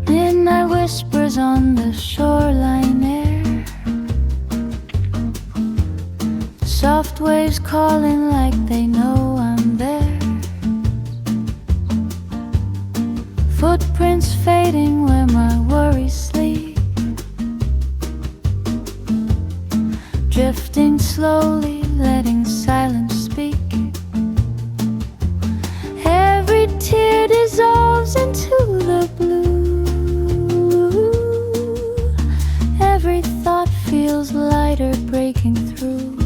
Midnight whispers on the shoreline air, soft waves calling like they know I'm there. Footprints fading where my worries sleep, drifting slowly, letting silence speak. Every tear dissolves into the blue. Every thought feels lighter breaking through.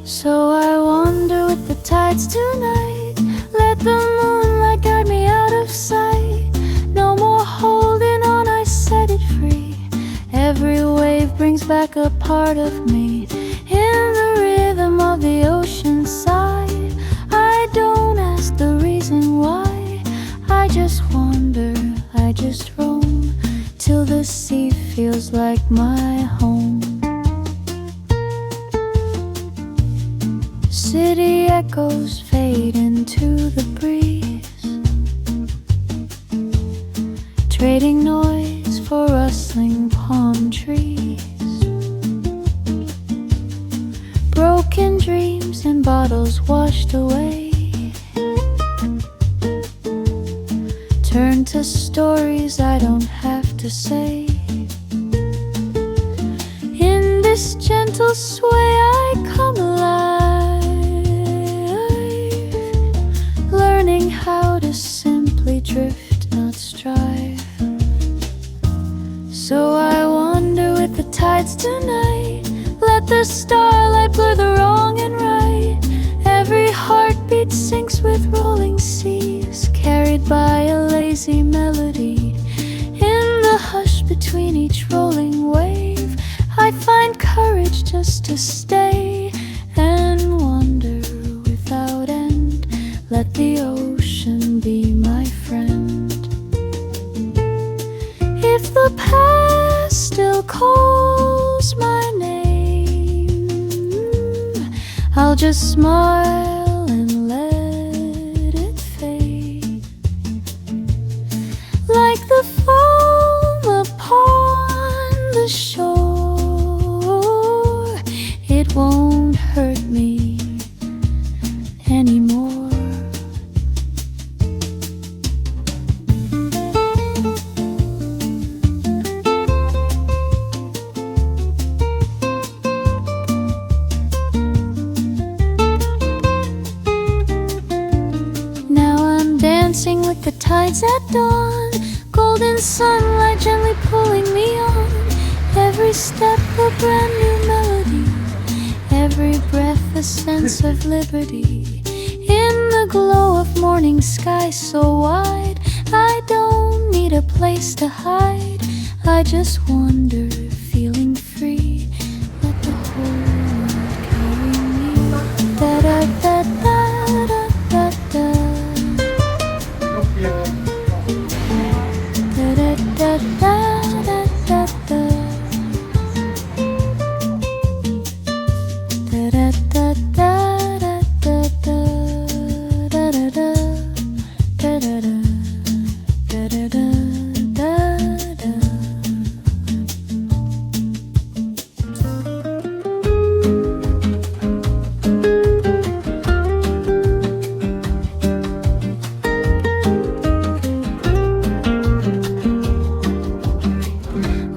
So I wander with the tides tonight. Let the moonlight guide me out of sight. No more holding on, I set it free. Every wave brings back a part of me. In the rhythm of the ocean side, I don't ask the reason why. I just wander, I just roam, till the sea feels like my home. City echoes fade into the breeze, trading noise for rustling palm trees. Broken dreams and bottles washed away turn to stories I don't have to say. In this gentle sway I come alive, learning how to simply drift, not strive. So I wander with the tides tonight. Let the starlight blur the wrong and right. Every heartbeat sinks with rolling seas, carried by a lazy melody. In the hush between each rolling wave, I find courage just to stay and wander without end. Let the ocean be my friend. If the past still calls my name, I'll just smile and let it fade. Like the foam upon the shore, it won't hurt me anymore. Dancing with the tides at dawn, golden sunlight gently pulling me on. Every step a brand new melody, every breath a sense of liberty. In the glow of morning sky so wide, I don't need a place to hide. I just wander, feeling free. Let the whole world carry me. Da da da da da da da. Da da da da da. Da da da da da da da. Da da da da da da. Da da da da da.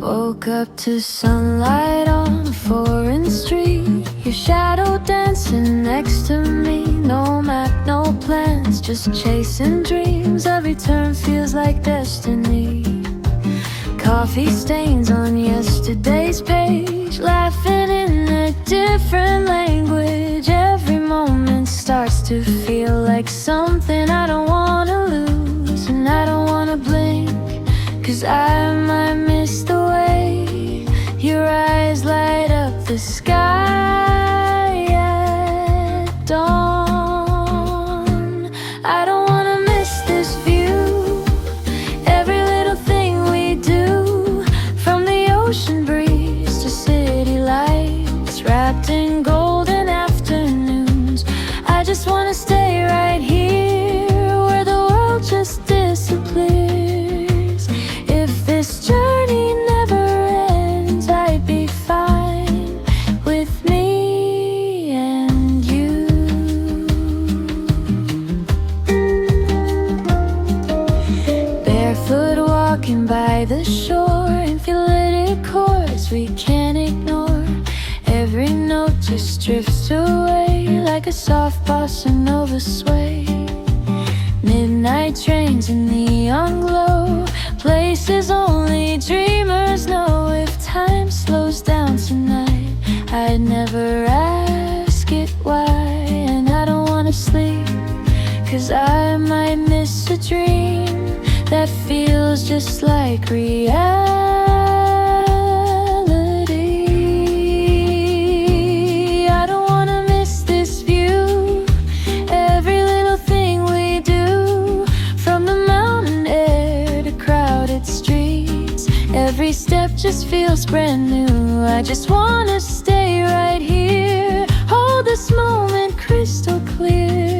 Woke up to sunlight on a foreign street, your shadow dancing next to me. No map, no plans, just chasing dreams. Every turn feels like destiny. Coffee stains on yesterday's page, laughing in a different language. Every moment starts to feel like something I don't wanna lose, and I don't wanna blink, 'cause I might miss the way your eyes light up the sky at dawn. I don't wanna miss this view, every little thing we do, from the ocean breeze to city lights wrapped in golden afternoons. I just wanna stay right here where the world just disappears. If this journey never ends, I'd be fine with me and you. Barefoot walking by the shore, infinitive chords we can't ignore. Every note just drifts away like a soft bossa nova sway. Midnight trains in neon glow, places only dreamers know. If time slows down tonight, I'd never ask it why. And I don't wanna sleep, 'cause I might miss a dream that feels just like reality. I don't wanna miss this view, every little thing we do, from the mountain air to crowded streets. Every step just feels brand new. I just wanna stay right here, hold this moment crystal clear.